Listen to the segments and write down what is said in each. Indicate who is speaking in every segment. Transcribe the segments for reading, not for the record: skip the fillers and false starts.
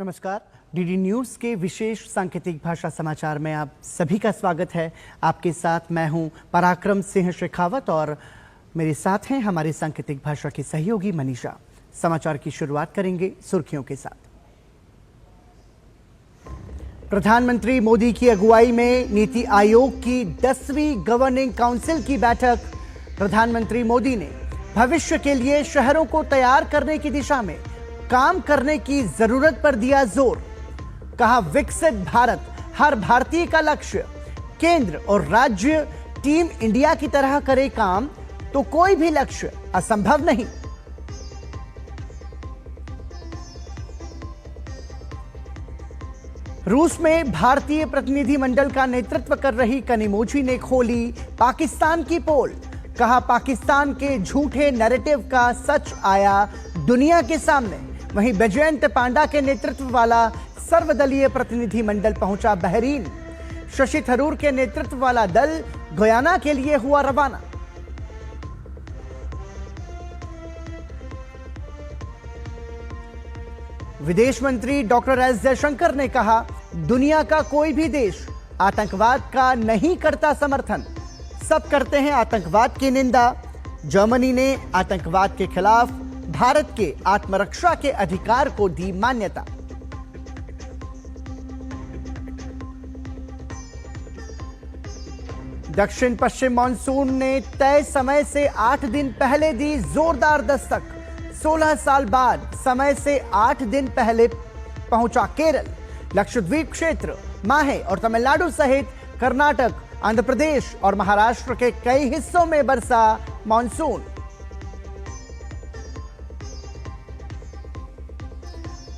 Speaker 1: नमस्कार। DD news के विशेष सांकेतिक भाषा समाचार में आप सभी का स्वागत है। आपके साथ मैं हूं पराक्रम सिंह शेखावत और मेरे साथ हैं हमारे सांकेतिक भाषा की सहयोगी मनीषा। समाचार की शुरुआत करेंगे सुर्खियों के साथ। प्रधानमंत्री मोदी की अगुवाई में नीति आयोग की 10वीं गवर्निंग काउंसिल की बैठक। प्रधानमंत्री मोदी ने भविष्य के लिए शहरों को तैयार करने की दिशा में काम करने की जरूरत पर दिया जोर। कहा, विकसित भारत हर भारतीय का लक्ष्य। केंद्र और राज्य टीम इंडिया की तरह करे काम तो कोई भी लक्ष्य असंभव नहीं। रूस में भारतीय प्रतिनिधिमंडल का नेतृत्व कर रही कनिमोझी ने खोली पाकिस्तान की पोल। कहा, पाकिस्तान के झूठे नैरेटिव का सच आया दुनिया के सामने। वहीं बैजयंत पांडा के नेतृत्व वाला सर्वदलीय प्रतिनिधिमंडल पहुंचा बहरीन। शशि थरूर के नेतृत्व वाला दल गयाना के लिए हुआ रवाना। विदेश मंत्री डॉक्टर एस जयशंकर ने कहा, दुनिया का कोई भी देश आतंकवाद का नहीं करता समर्थन, सब करते हैं आतंकवाद की निंदा। जर्मनी ने आतंकवाद के खिलाफ भारत के आत्मरक्षा के अधिकार को दी मान्यता। दक्षिण पश्चिम मानसून ने तय समय से 8 दिन पहले दी जोरदार दस्तक। 16 साल बाद समय से 8 दिन पहले पहुंचा केरल। लक्षद्वीप क्षेत्र, माहे और तमिलनाडु सहित कर्नाटक, आंध्र प्रदेश और महाराष्ट्र के कई हिस्सों में बरसा मानसून।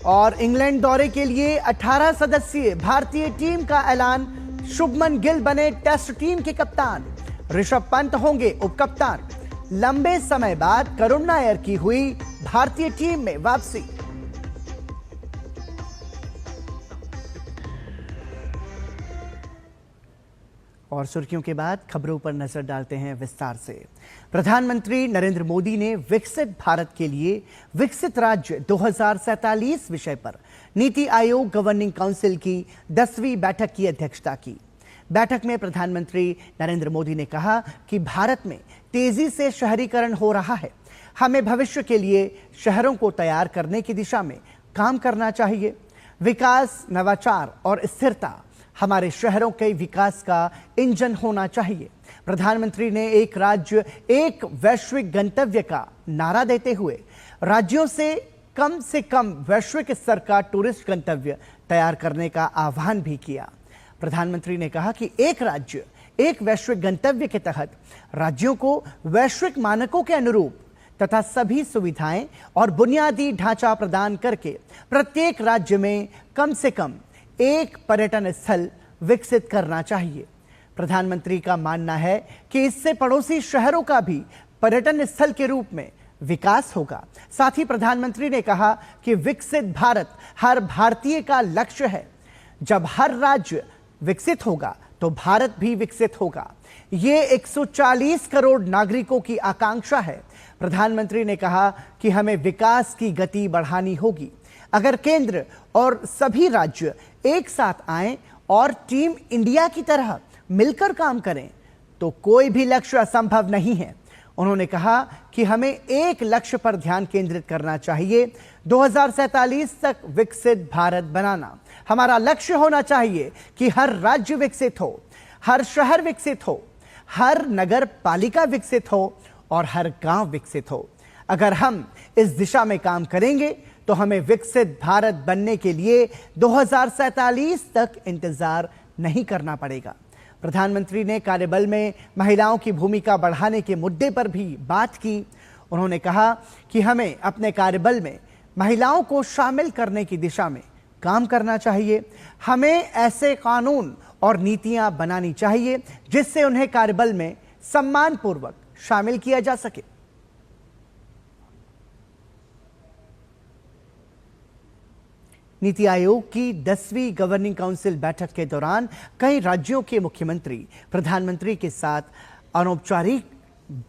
Speaker 1: और इंग्लैंड दौरे के लिए 18 सदस्यीय भारतीय टीम का ऐलान। शुभमन गिल बने टेस्ट टीम के कप्तान। ऋषभ पंत होंगे उपकप्तान। लंबे समय बाद करुण नायर की हुई भारतीय टीम में वापसी। और सुर्खियों के बाद खबरों पर नजर डालते हैं विस्तार से। प्रधानमंत्री नरेंद्र मोदी ने विकसित भारत के लिए विकसित राज्य 2047 विषय पर नीति आयोग गवर्निंग काउंसिल की 10वीं बैठक की अध्यक्षता की। बैठक में प्रधानमंत्री नरेंद्र मोदी ने कहा कि भारत में तेजी से शहरीकरण हो रहा है। हमें भविष्य के लिए शहरों को तैयार करने की दिशा में काम करना चाहिए। विकास, नवाचार और स्थिरता हमारे शहरों के विकास का इंजन होना चाहिए। प्रधानमंत्री ने एक राज्य एक वैश्विक गंतव्य का नारा देते हुए राज्यों से कम वैश्विक स्तर का टूरिस्ट गंतव्य तैयार करने का आह्वान भी किया। प्रधानमंत्री ने कहा कि एक राज्य एक वैश्विक गंतव्य के तहत राज्यों को वैश्विक मानकों के अनुरूप तथा सभी सुविधाएं और बुनियादी ढांचा प्रदान करके प्रत्येक राज्य में कम से कम एक पर्यटन स्थल विकसित करना चाहिए। प्रधानमंत्री का मानना है कि इससे पड़ोसी शहरों का भी पर्यटन स्थल के रूप में विकास होगा। साथ ही प्रधानमंत्री ने कहा कि विकसित भारत हर भारतीय का लक्ष्य है। जब हर राज्य विकसित होगा तो भारत भी विकसित होगा। ये 140 करोड़ नागरिकों की आकांक्षा है। प्रधानमंत्री ने कहा कि हमें विकास की गति बढ़ानी होगी। अगर केंद्र और सभी राज्य एक साथ आएं और टीम इंडिया की तरह मिलकर काम करें तो कोई भी लक्ष्य असंभव नहीं है। उन्होंने कहा कि हमें एक लक्ष्य पर ध्यान केंद्रित करना चाहिए, 2047 तक विकसित भारत बनाना। हमारा लक्ष्य होना चाहिए कि हर राज्य विकसित हो, हर शहर विकसित हो, हर नगर पालिका विकसित हो और हर गांव विकसित हो। अगर हम इस दिशा में काम करेंगे तो हमें विकसित भारत बनने के लिए 2047 तक इंतजार नहीं करना पड़ेगा। प्रधानमंत्री ने कार्यबल में महिलाओं की भूमिका बढ़ाने के मुद्दे पर भी बात की। उन्होंने कहा कि हमें अपने कार्यबल में महिलाओं को शामिल करने की दिशा में काम करना चाहिए। हमें ऐसे कानून और नीतियां बनानी चाहिए जिससे उन्हें कार्यबल में सम्मानपूर्वक शामिल किया जा सके। नीति आयोग की 10वीं गवर्निंग काउंसिल बैठक के दौरान कई राज्यों के मुख्यमंत्री प्रधानमंत्री के साथ अनौपचारिक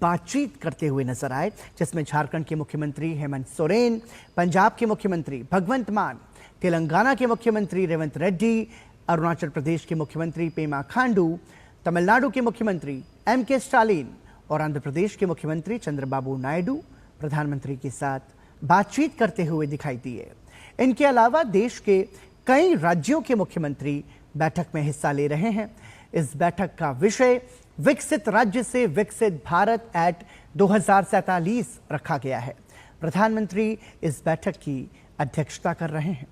Speaker 1: बातचीत करते हुए नजर आए, जिसमें झारखंड के मुख्यमंत्री हेमंत सोरेन, पंजाब के मुख्यमंत्री भगवंत मान, तेलंगाना के मुख्यमंत्री रेवंत रेड्डी, अरुणाचल प्रदेश के मुख्यमंत्री पेमा खांडू, तमिलनाडु के मुख्यमंत्री एम.के. स्टालिन और आंध्र प्रदेश के मुख्यमंत्री चंद्रबाबू नायडू प्रधानमंत्री के साथ बातचीत करते हुए दिखाई दिए। इनके अलावा देश के कई राज्यों के मुख्यमंत्री बैठक में हिस्सा ले रहे हैं। इस बैठक का विषय विकसित राज्य से विकसित भारत एट 2047 रखा गया है। प्रधानमंत्री इस बैठक की अध्यक्षता कर रहे हैं।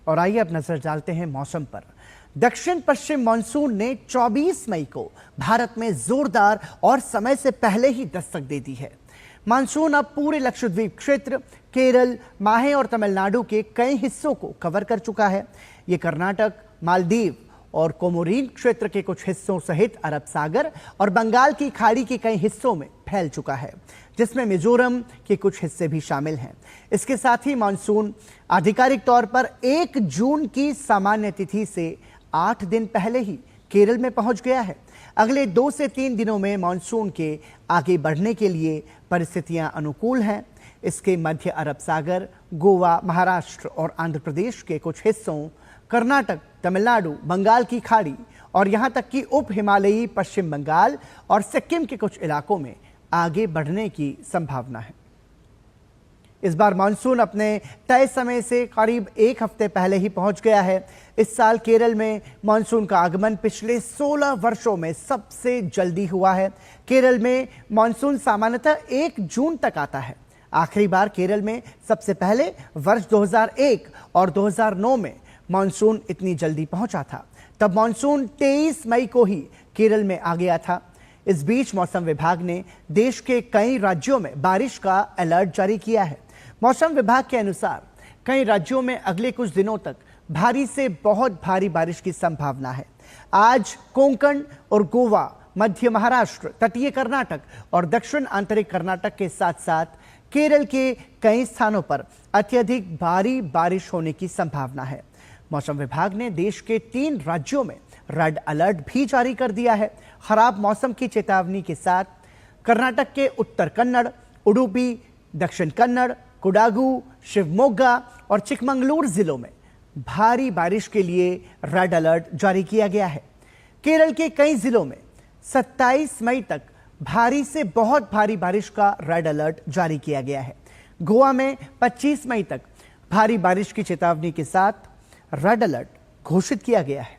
Speaker 1: और आइए अब नजर डालते हैं मौसम पर। दक्षिण पश्चिम मानसून ने 24 मई को भारत में जोरदार और समय से पहले ही दस्तक दे दी है। मानसून अब पूरे लक्षद्वीप क्षेत्र, केरल, माहे और तमिलनाडु के कई हिस्सों को कवर कर चुका है। ये कर्नाटक, मालदीव और कोमोरीन क्षेत्र के कुछ हिस्सों सहित अरब सागर और बंगाल की खाड़ी के कई हिस्सों में फैल चुका है, जिसमें मिजोरम के कुछ हिस्से भी शामिल हैं। इसके साथ ही मानसून आधिकारिक तौर पर 1 जून की सामान्य तिथि से 8 दिन पहले ही केरल में पहुंच गया है। अगले 2 से 3 दिनों में मानसून के आगे बढ़ने के लिए परिस्थितियां अनुकूल हैं। इसके मध्य अरब सागर, गोवा, महाराष्ट्र और आंध्र प्रदेश के कुछ हिस्सों, कर्नाटक, तमिलनाडु, बंगाल की खाड़ी और यहां तक कि उप हिमालयी पश्चिम बंगाल और सिक्किम के कुछ इलाकों में आगे बढ़ने की संभावना है। इस बार मानसून अपने तय समय से करीब 1 हफ्ते पहले ही पहुंच गया है। इस साल केरल में मानसून का आगमन पिछले 16 वर्षों में सबसे जल्दी हुआ है। केरल में मानसून सामान्यतः 1 जून तक आता है। आखिरी बार केरल में सबसे पहले वर्ष 2001 और 2009 में मानसून इतनी जल्दी पहुंचा था। तब मानसून 23 मई को ही केरल में आ गया था। इस बीच मौसम विभाग ने देश के कई राज्यों में बारिश का अलर्ट जारी किया है। मौसम विभाग के अनुसार कई राज्यों में अगले कुछ दिनों तक भारी से बहुत भारी बारिश की संभावना है। आज कोंकण और गोवा, मध्य महाराष्ट्र, तटीय कर्नाटक और दक्षिण आंतरिक कर्नाटक के साथ साथ केरल के कई स्थानों पर अत्यधिक भारी बारिश होने की संभावना है। मौसम विभाग ने देश के 3 राज्यों में रेड अलर्ट भी जारी कर दिया है। खराब मौसम की चेतावनी के साथ कर्नाटक के उत्तर कन्नड़, उडुपी, दक्षिण कन्नड़, कोडागु, शिवमोगा और चिकमंगलूर जिलों में भारी बारिश के लिए रेड अलर्ट जारी किया गया है। केरल के कई जिलों में 27 मई तक भारी से बहुत भारी बारिश का रेड अलर्ट जारी किया गया है। गोवा में 25 मई तक भारी बारिश की चेतावनी के साथ रेड अलर्ट घोषित किया गया है।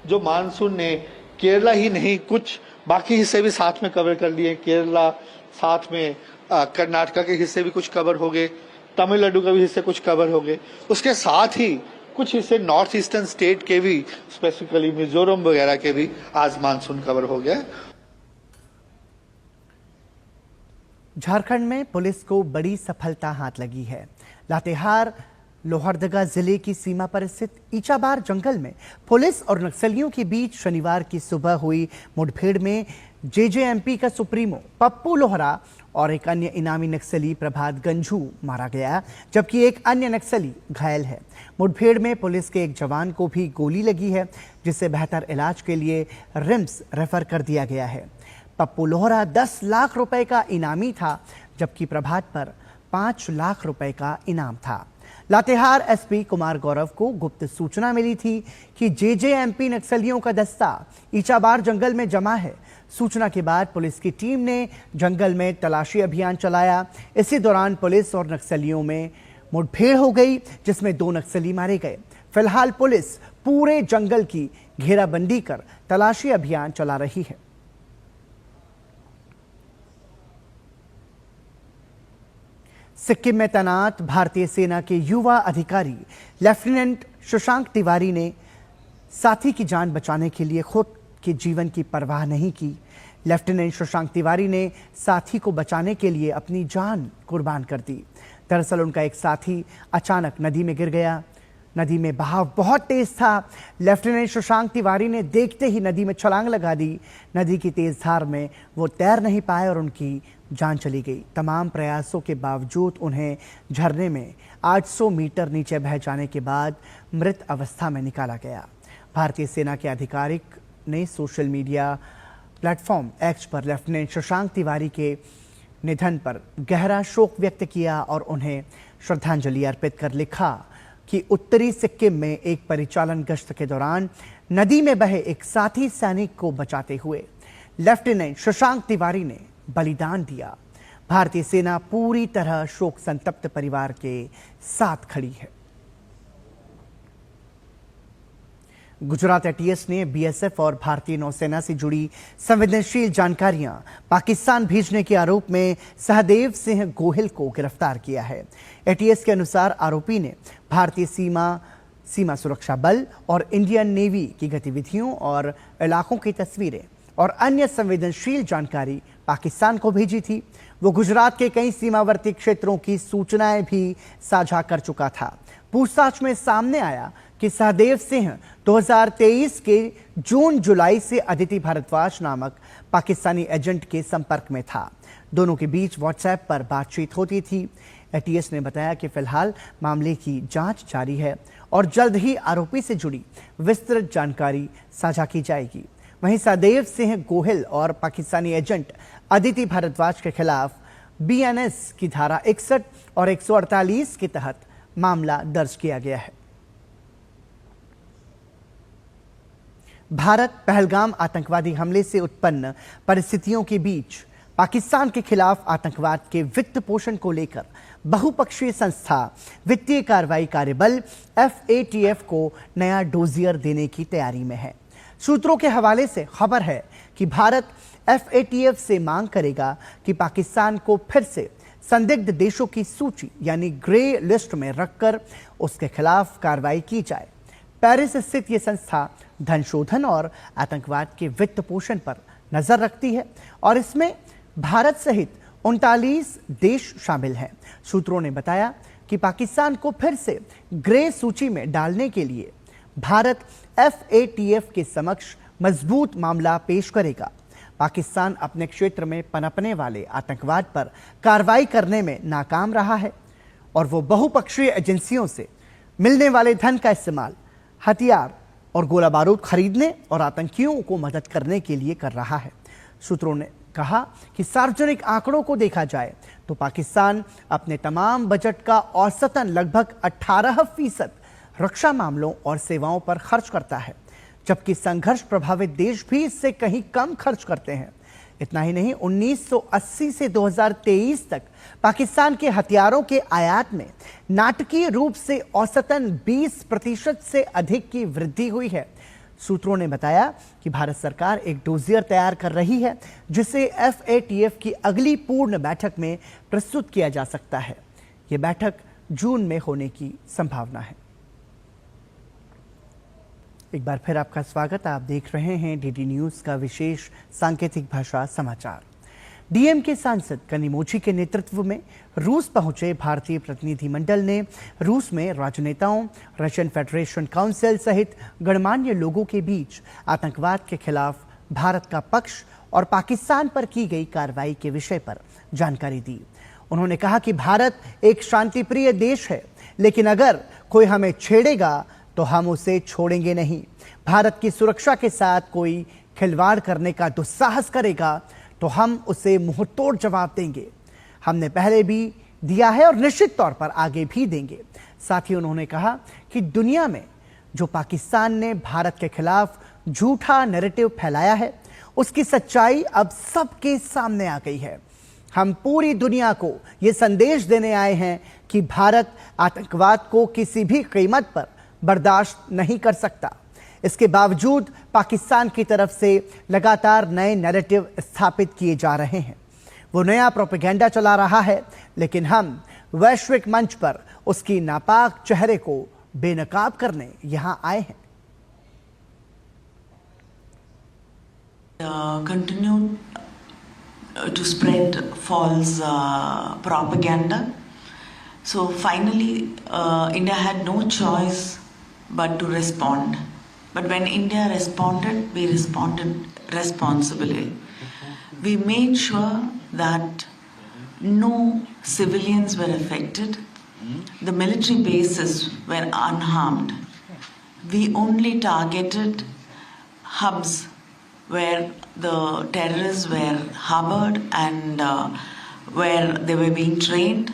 Speaker 2: जो मानसून ने केरला ही नहीं कुछ बाकी हिस्से भी साथ में कवर कर लिए। केरला साथ में कर्नाटक के हिस्से भी कुछ कवर हो गए, तमिलनाडु के भी हिस्से कुछ कवर हो गए। उसके साथ ही कुछ हिस्से नॉर्थ ईस्टर्न स्टेट के भी, स्पेसिफिकली मिजोरम वगैरह के भी आज मानसून कवर हो गया।
Speaker 1: झारखंड में पुलिस को बड़ी सफलता हाथ लगी है। लातेहार लोहरदगा जिले की सीमा पर स्थित ईचाबार जंगल में पुलिस और नक्सलियों के बीच शनिवार की सुबह हुई मुठभेड़ में जेजेएमपी का सुप्रीमो पप्पू लोहरा और एक अन्य इनामी नक्सली प्रभात गंझू मारा गया, जबकि एक अन्य नक्सली घायल है। मुठभेड़ में पुलिस के एक जवान को भी गोली लगी है, जिसे बेहतर इलाज के लिए रिम्स रेफर कर दिया गया है। पप्पू लोहरा 10 लाख रुपए का इनामी था, जबकि प्रभात पर 5 लाख रुपए का इनाम था। लातेहार एसपी कुमार गौरव को गुप्त सूचना मिली थी कि जेजेएमपी नक्सलियों का दस्ता ईचाबार जंगल में जमा है। सूचना के बाद पुलिस की टीम ने जंगल में तलाशी अभियान चलाया। इसी दौरान पुलिस और नक्सलियों में मुठभेड़ हो गई, जिसमें 2 नक्सली मारे गए। फिलहाल पुलिस पूरे जंगल की घेराबंदी कर तलाशी अभियान चला रही है। सिक्किम में तैनात भारतीय सेना के युवा अधिकारी लेफ्टिनेंट शशांक तिवारी ने साथी की जान बचाने के लिए खुद के जीवन की परवाह नहीं की। लेफ्टिनेंट शशांक तिवारी ने साथी को बचाने के लिए अपनी जान कुर्बान कर दी। दरअसल उनका एक साथी अचानक नदी में गिर गया। नदी में बहाव बहुत तेज था। लेफ्टिनेंट शशांक तिवारी ने देखते ही नदी में छलांग लगा दी। नदी की तेज धार में वो तैर नहीं पाए और उनकी जान चली गई। तमाम प्रयासों के बावजूद उन्हें झरने में 800 मीटर नीचे बह जाने के बाद मृत अवस्था में निकाला गया। भारतीय सेना के आधिकारिक ने सोशल मीडिया प्लेटफॉर्म एक्स पर लेफ्टिनेंट शशांक तिवारी के निधन पर गहरा शोक व्यक्त किया और उन्हें श्रद्धांजलि अर्पित कर लिखा कि उत्तरी सिक्किम में एक परिचालन गश्त के दौरान नदी में बहे एक साथी सैनिक को बचाते हुए लेफ्टिनेंट शशांक तिवारी ने बलिदान दिया। भारतीय सेना पूरी तरह शोक संतप्त परिवार के साथ खड़ी है। गुजरात एटीएस ने बीएसएफ और भारतीय नौसेना से जुड़ी संवेदनशील जानकारियां पाकिस्तान भेजने के आरोप में सहदेव सिंह गोहिल को गिरफ्तार किया है। एटीएस के अनुसार आरोपी ने भारतीय सीमा सुरक्षा बल और इंडियन नेवी की गतिविधियों और इलाकों की तस्वीरें और अन्य संवेदनशील जानकारी पाकिस्तान को भेजी थी। वो गुजरात के कई सीमावर्ती क्षेत्रों की सूचनाएं भी साझा कर चुका था। पूछताछ में सामने आया कि सहदेव सिंह 2023 के जून-जुलाई से अदिति भारद्वाज नामक पाकिस्तानी एजेंट के संपर्क में था। दोनों के बीच व्हाट्सएप पर बातचीत होती थी। एटीएस ने बताया कि फिलहाल मामले की जांच जारी है और जल्द ही आरोपी से जुड़ी विस्तृत जानकारी साझा की जाएगी। वहीं सहदेव सिंह गोहिल और पाकिस्तानी एजेंट अदिति भारद्वाज के खिलाफ बीएनएस की धारा 61 और 148 के तहत मामला दर्ज किया गया है। भारत पहलगाम आतंकवादी हमले से उत्पन्न परिस्थितियों के बीच पाकिस्तान के खिलाफ आतंकवाद के वित्त पोषण को लेकर बहुपक्षीय संस्था वित्तीय कार्रवाई कार्यबल FATF को नया डोजियर देने की तैयारी में है। सूत्रों के हवाले से खबर है कि भारत FATF से मांग करेगा कि पाकिस्तान को फिर से संदिग्ध देशों की सूची यानी ग्रे लिस्ट में रखकर उसके खिलाफ कार्रवाई की जाए। पेरिस स्थित यह संस्था धन शोधन और आतंकवाद के वित्त पोषण पर नजर रखती है और इसमें भारत सहित 39 देश शामिल हैं। सूत्रों ने बताया कि पाकिस्तान को फिर से ग्रे सूची में डालने के लिए भारत FATF के समक्ष मजबूत मामला पेश करेगा। पाकिस्तान अपने क्षेत्र में पनपने वाले आतंकवाद पर कार्रवाई करने में नाकाम रहा है और वो बहुपक्षीय एजेंसियों से मिलने वाले धन का इस्तेमाल हथियार और गोला बारूद खरीदने और आतंकियों को मदद करने के लिए कर रहा है। सूत्रों ने कहा कि सार्वजनिक आंकड़ों को देखा जाए तो पाकिस्तान अपने तमाम बजट का औसतन लगभग 18% रक्षा मामलों और सेवाओं पर खर्च करता है, जबकि संघर्ष प्रभावित देश भी इससे कहीं कम खर्च करते हैं। इतना ही नहीं, 1980 से 2023 तक पाकिस्तान के हथियारों के आयात में नाटकीय रूप से औसतन 20% से अधिक की वृद्धि हुई है। सूत्रों ने बताया कि भारत सरकार एक डोजियर तैयार कर रही है जिसे FATF की अगली पूर्ण बैठक में प्रस्तुत किया जा सकता है। यह बैठक जून में होने की संभावना है। एक बार फिर आपका स्वागत। आप देख रहे हैं DD न्यूज का विशेष सांकेतिक भाषा समाचार। डीएम के सांसद कनिमोझी के नेतृत्व में रूस पहुंचे भारतीय प्रतिनिधिमंडल ने रूस में राजनेताओं, रशियन फेडरेशन काउंसिल सहित गणमान्य लोगों के बीच आतंकवाद के खिलाफ भारत का पक्ष और पाकिस्तान पर की गई कार्रवाई के विषय पर जानकारी दी। उन्होंने कहा कि भारत एक शांतिप्रिय देश है, लेकिन अगर कोई हमें छेड़ेगा तो हम उसे छोड़ेंगे नहीं। भारत की सुरक्षा के साथ कोई खिलवाड़ करने का दुस्साहस करेगा तो हम उसे मुंहतोड़ जवाब देंगे। हमने पहले भी दिया है और निश्चित तौर पर आगे भी देंगे। साथ ही उन्होंने कहा कि दुनिया में जो पाकिस्तान ने भारत के खिलाफ झूठा नैरेटिव फैलाया है, उसकी सच्चाई अब सबके सामने आ गई है। हम पूरी दुनिया को ये संदेश देने आए हैं कि भारत आतंकवाद को किसी भी कीमत पर बर्दाश्त नहीं कर सकता। इसके बावजूद पाकिस्तान की तरफ से लगातार नए नैरेटिव स्थापित किए जा रहे हैं। वो नया प्रोपेगेंडा चला रहा है, लेकिन हम वैश्विक मंच पर उसकी नापाक चेहरे को बेनकाब करने यहां आए हैं।
Speaker 3: Continue to spread false propaganda. So finally, India had no choice but to respond. But when India responded, we responded responsibly. We made sure that no civilians were affected. The military bases were unharmed. We only targeted hubs where the terrorists were harbored and where they were being trained.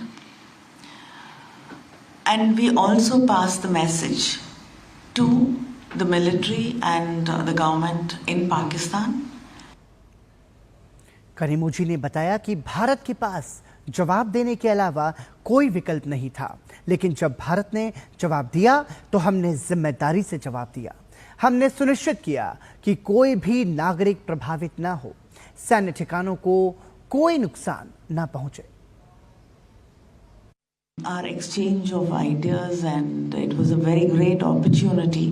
Speaker 3: And we also passed the message to the military and the government in Pakistan.
Speaker 1: करीमोजी ने बताया कि भारत के पास जवाब देने के अलावा कोई विकल्प नहीं था, लेकिन जब भारत ने जवाब दिया तो हमने जिम्मेदारी से जवाब दिया। हमने सुनिश्चित किया कि कोई भी नागरिक प्रभावित ना हो, सैन्य ठिकानों को कोई नुकसान ना पहुंचे।
Speaker 3: Our exchange of ideas, and it was a very great opportunity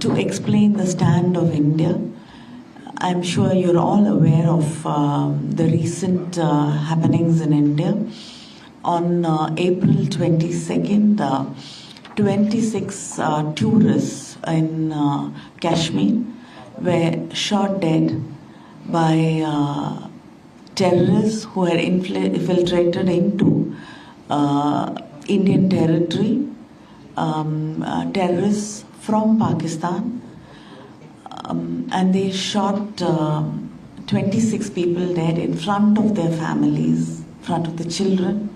Speaker 3: to explain the stand of India. I'm sure you're all aware of the recent happenings in India. On April 22nd, 26 tourists in Kashmir were shot dead by terrorists who had infiltrated into Indian territory, terrorists from Pakistan, and they shot 26 people dead in front of their families, in front of the children.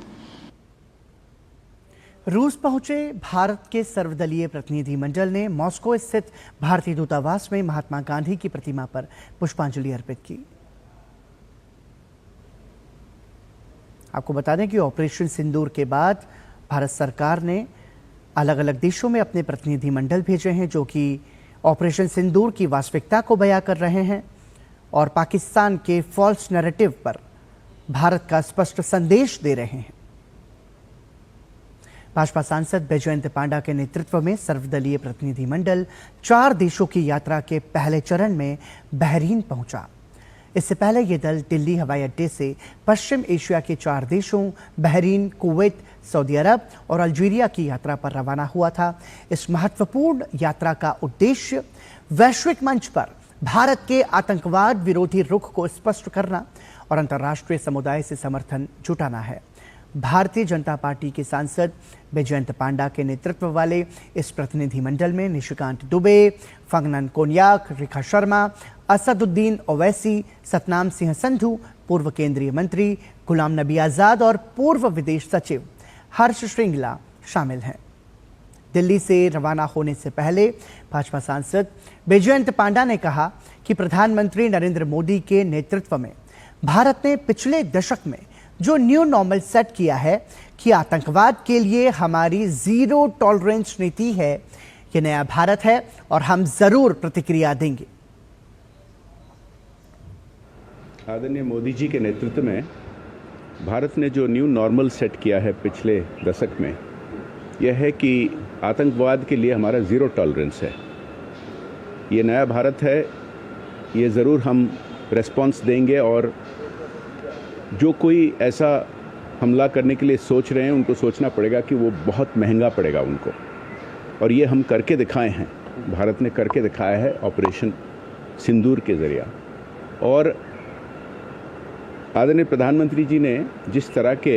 Speaker 1: रूस पहुंचे भारत के सर्वदलीय प्रतिनिधि मंडल ने Moscow स्थित भारतीय दूतावास में महात्मा गांधी की प्रतिमा पर पुष्पांजलि अर्पित की। आपको बता दें कि ऑपरेशन सिंदूर के बाद भारत सरकार ने अलग अलग देशों में अपने प्रतिनिधि मंडल भेजे हैं, जो कि ऑपरेशन सिंदूर की वास्तविकता को बयां कर रहे हैं और पाकिस्तान के फॉल्स नैरेटिव पर भारत का स्पष्ट संदेश दे रहे हैं। भाजपा सांसद बैजयंत पांडा के नेतृत्व में सर्वदलीय प्रतिनिधि मंडल 4 देशों की यात्रा के पहले चरण में बहरीन पहुंचा। इससे पहले यह दल दिल्ली हवाई अड्डे से पश्चिम एशिया के 4 देशों बहरीन, कुवैत, सऊदी अरब और अल्जीरिया की यात्रा पर रवाना हुआ था। इस महत्वपूर्ण यात्रा का उद्देश्य वैश्विक मंच पर भारत के आतंकवाद विरोधी रुख को स्पष्ट करना और अंतर्राष्ट्रीय समुदाय से समर्थन जुटाना है। भारतीय जनता पार्टी के सांसद बैजयंत पांडा के नेतृत्व वाले इस प्रतिनिधि मंडल में निशिकांत दुबे, फंगनन कोन्याक, रेखा शर्मा, असदुद्दीन ओवैसी, सतनाम सिंह संधू, पूर्व केंद्रीय मंत्री गुलाम नबी आजाद और पूर्व विदेश सचिव हर्ष श्रृंगला शामिल हैं। दिल्ली से रवाना होने से पहले भाजपा सांसद बैजयंत पांडा ने कहा कि प्रधानमंत्री नरेंद्र मोदी के नेतृत्व में भारत ने पिछले दशक में जो न्यू नॉर्मल सेट किया है कि आतंकवाद के लिए हमारी जीरो टॉलरेंस नीति है, ये नया भारत है और हम जरूर प्रतिक्रिया देंगे।
Speaker 4: आदरणीय मोदी जी के नेतृत्व में भारत ने जो न्यू नॉर्मल सेट किया है पिछले दशक में, यह है कि आतंकवाद के लिए हमारा ज़ीरो टॉलरेंस है। ये नया भारत है, ये ज़रूर हम रेस्पॉन्स देंगे और जो कोई ऐसा हमला करने के लिए सोच रहे हैं उनको सोचना पड़ेगा कि वो बहुत महंगा पड़ेगा उनको, और ये हम करके दिखाए हैं। भारत ने करके दिखाया है ऑपरेशन सिंदूर के ज़रिए। और आदरणीय प्रधानमंत्री जी ने जिस तरह के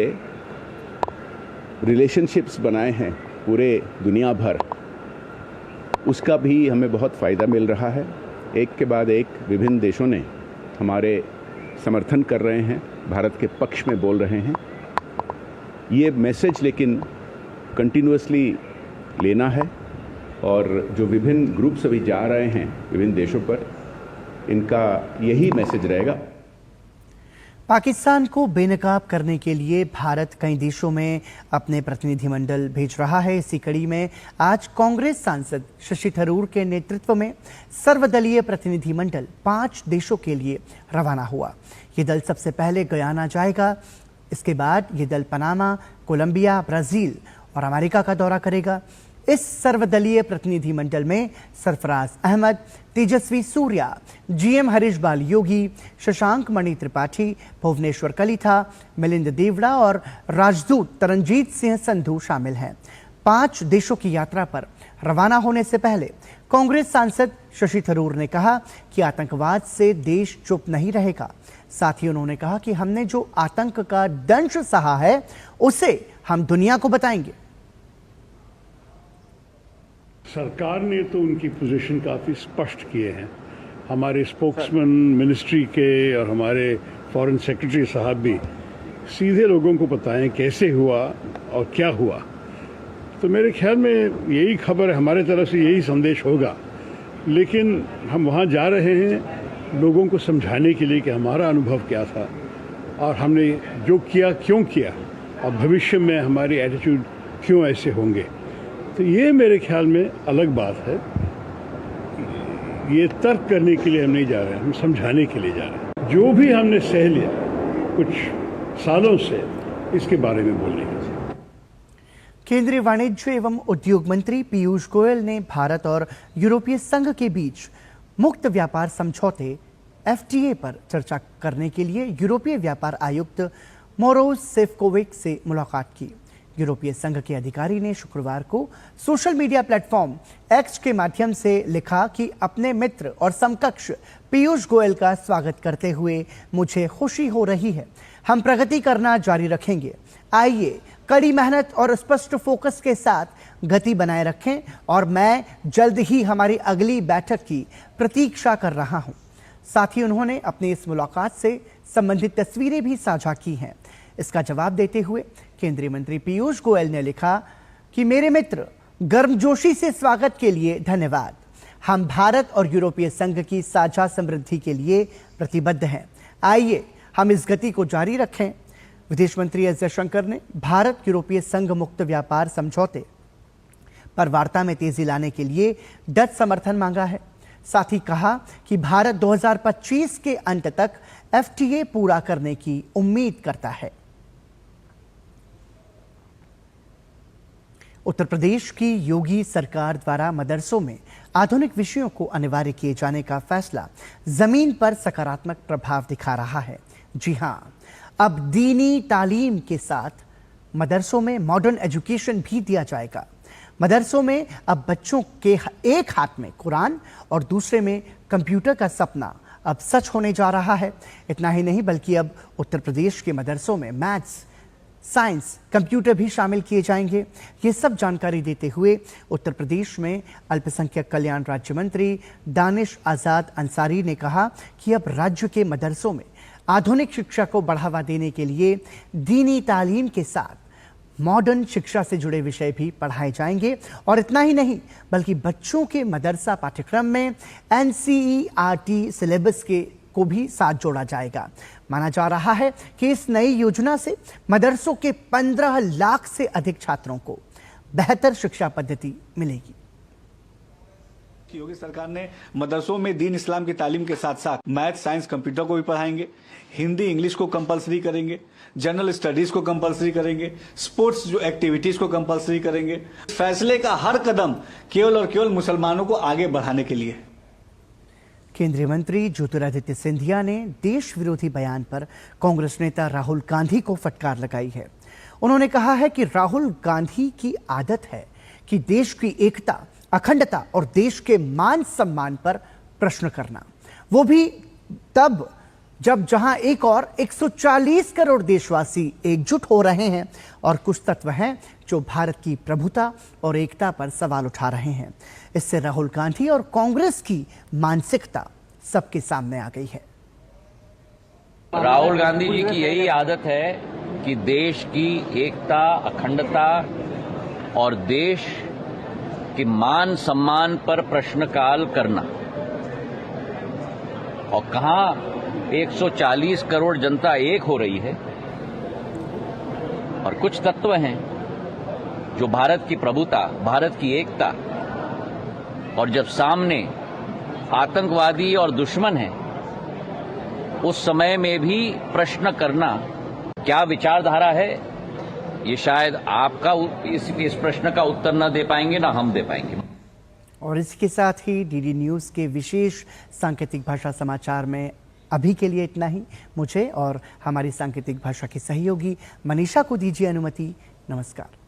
Speaker 4: रिलेशनशिप्स बनाए हैं पूरे दुनिया भर, उसका भी हमें बहुत फ़ायदा मिल रहा है। एक के बाद एक विभिन्न देशों ने हमारे समर्थन कर रहे हैं, भारत के पक्ष में बोल रहे हैं। ये मैसेज लेकिन कंटिन्यूअसली लेना है, और जो विभिन्न ग्रुप्स अभी जा रहे हैं विभिन्न देशों पर, इनका यही मैसेज रहेगा।
Speaker 1: पाकिस्तान को बेनकाब करने के लिए भारत कई देशों में अपने प्रतिनिधिमंडल भेज रहा है। इसी कड़ी में आज कांग्रेस सांसद शशि थरूर के नेतृत्व में सर्वदलीय प्रतिनिधिमंडल 5 देशों के लिए रवाना हुआ। ये दल सबसे पहले गयाना जाएगा। इसके बाद ये दल पनामा, कोलंबिया, ब्राजील और अमेरिका का दौरा करेगा। इस सर्वदलीय प्रतिनिधिमंडल में सरफराज अहमद, तेजस्वी सूर्या, जीएम हरीश बाल योगी, शशांक मणि त्रिपाठी, भुवनेश्वर कलिथा, मिलिंद देवड़ा और राजदूत तरनजीत सिंह संधू शामिल हैं। 5 देशों की यात्रा पर रवाना होने से पहले कांग्रेस सांसद शशि थरूर ने कहा कि आतंकवाद से देश चुप नहीं रहेगा। साथ ही उन्होंने कहा कि हमने जो आतंक का दंश सहा है उसे हम दुनिया को बताएंगे।
Speaker 5: सरकार ने तो उनकी पोजीशन काफ़ी स्पष्ट किए हैं हमारे स्पोक्समैन मिनिस्ट्री के और हमारे फॉरेन सेक्रेटरी साहब भी सीधे लोगों को बताएं कैसे हुआ और क्या हुआ। तो मेरे ख्याल में यही खबर है, हमारे तरफ से यही संदेश होगा। लेकिन हम वहाँ जा रहे हैं लोगों को समझाने के लिए कि हमारा अनुभव क्या था और हमने जो किया क्यों किया और भविष्य में हमारी एटीट्यूड क्यों ऐसे होंगे। तो ये मेरे ख्याल में अलग बात है। ये तर्क करने के लिए हम नहीं जा रहे हैं, हम समझाने के लिए जा रहे हैं। जो भी हमने सह लिया कुछ सालों से, इसके बारे में बोलने के।
Speaker 1: केंद्रीय वाणिज्य एवं उद्योग मंत्री पीयूष गोयल ने भारत और यूरोपीय संघ के बीच मुक्त व्यापार समझौते FTA पर चर्चा करने के लिए यूरोपीय व्यापार आयुक्त मोरोज सेफकोविक से मुलाकात की। यूरोपीय संघ के अधिकारी ने शुक्रवार को सोशल मीडिया प्लेटफॉर्म X के माध्यम से लिखा कि अपने मित्र और समकक्ष पीयूष गोयल का स्वागत करते हुए मुझे खुशी हो रही है। हम प्रगति करना जारी रखेंगे। आइए कड़ी मेहनत और स्पष्ट फोकस के साथ गति बनाए रखें और मैं जल्द ही हमारी अगली बैठक की प्रतीक्षा कर रहा हूं। साथ ही उन्होंने अपनी इस मुलाकात से संबंधित तस्वीरें भी साझा की हैं। इसका जवाब देते हुए केंद्रीय मंत्री पीयूष गोयल ने लिखा कि मेरे मित्र, गर्मजोशी से स्वागत के लिए धन्यवाद। हम भारत और यूरोपीय संघ की साझा समृद्धि के लिए प्रतिबद्ध हैं। आइए हम इस गति को जारी रखें। विदेश मंत्री एस जयशंकर ने भारत यूरोपीय संघ मुक्त व्यापार समझौते पर वार्ता में तेजी लाने के लिए डट समर्थन मांगा है। साथ ही कहा कि भारत 2025 के अंत तक FTA पूरा करने की उम्मीद करता है। उत्तर प्रदेश की योगी सरकार द्वारा मदरसों में आधुनिक विषयों को अनिवार्य किए जाने का फैसला जमीन पर सकारात्मक प्रभाव दिखा रहा है। जी हां, अब दीनी तालीम के साथ मदरसों में मॉडर्न एजुकेशन भी दिया जाएगा। मदरसों में अब बच्चों के एक हाथ में कुरान और दूसरे में कंप्यूटर का सपना अब सच होने जा रहा है। इतना ही नहीं बल्कि अब उत्तर प्रदेश के मदरसों में मैथ्स, साइंस, कंप्यूटर भी शामिल किए जाएंगे। ये सब जानकारी देते हुए उत्तर प्रदेश में अल्पसंख्यक कल्याण राज्य मंत्री दानिश आजाद अंसारी ने कहा कि अब राज्य के मदरसों में आधुनिक शिक्षा को बढ़ावा देने के लिए दीनी तालीम के साथ मॉडर्न शिक्षा से जुड़े विषय भी पढ़ाए जाएंगे। और इतना ही नहीं बल्कि बच्चों के मदरसा पाठ्यक्रम में NCERT सिलेबस को भी साथ जोड़ा जाएगा। माना जा रहा है कि इस नई योजना से मदरसों के 15 लाख से अधिक छात्रों को बेहतर शिक्षा पद्धति मिलेगी।
Speaker 6: योगी सरकार ने मदरसों में दीन इस्लाम की तालीम के साथ साथ मैथ, साइंस, कंप्यूटर को भी पढ़ाएंगे। हिंदी, इंग्लिश को कंपलसरी करेंगे। जनरल स्टडीज को कंपलसरी करेंगे। स्पोर्ट्स जो एक्टिविटीज को कंपलसरी करेंगे। फैसले का हर कदम केवल और केवल मुसलमानों को आगे बढ़ाने के लिए।
Speaker 1: केंद्रीय मंत्री ज्योतिरादित्य सिंधिया ने देश विरोधी बयान पर कांग्रेस नेता राहुल गांधी को फटकार लगाई है। उन्होंने कहा है कि राहुल गांधी की आदत है कि देश की एकता, अखंडता और देश के मान सम्मान पर प्रश्न करना, वो भी तब जब जहां एक और 140 करोड़ देशवासी एकजुट हो रहे हैं और कुछ तत्व हैं जो भारत की प्रभुता और एकता पर सवाल उठा रहे हैं। इससे राहुल गांधी और कांग्रेस की मानसिकता सबके सामने आ गई है।
Speaker 7: राहुल गांधी जी की यही आदत है कि देश की एकता, अखंडता और देश के मान सम्मान पर प्रश्नकाल करना। और कहां 140 करोड़ जनता एक हो रही है और कुछ तत्व हैं जो भारत की प्रभुता, भारत की एकता, और जब सामने आतंकवादी और दुश्मन हैं उस समय में भी प्रश्न करना क्या विचारधारा है, ये शायद आपका इस प्रश्न का उत्तर न दे पाएंगे, ना हम दे पाएंगे।
Speaker 1: और इसके साथ ही डीडी न्यूज के विशेष सांकेतिक भाषा समाचार में अभी के लिए इतना ही। मुझे और हमारी सांकेतिक भाषा की सहयोगी मनीषा को दीजिए अनुमति। नमस्कार।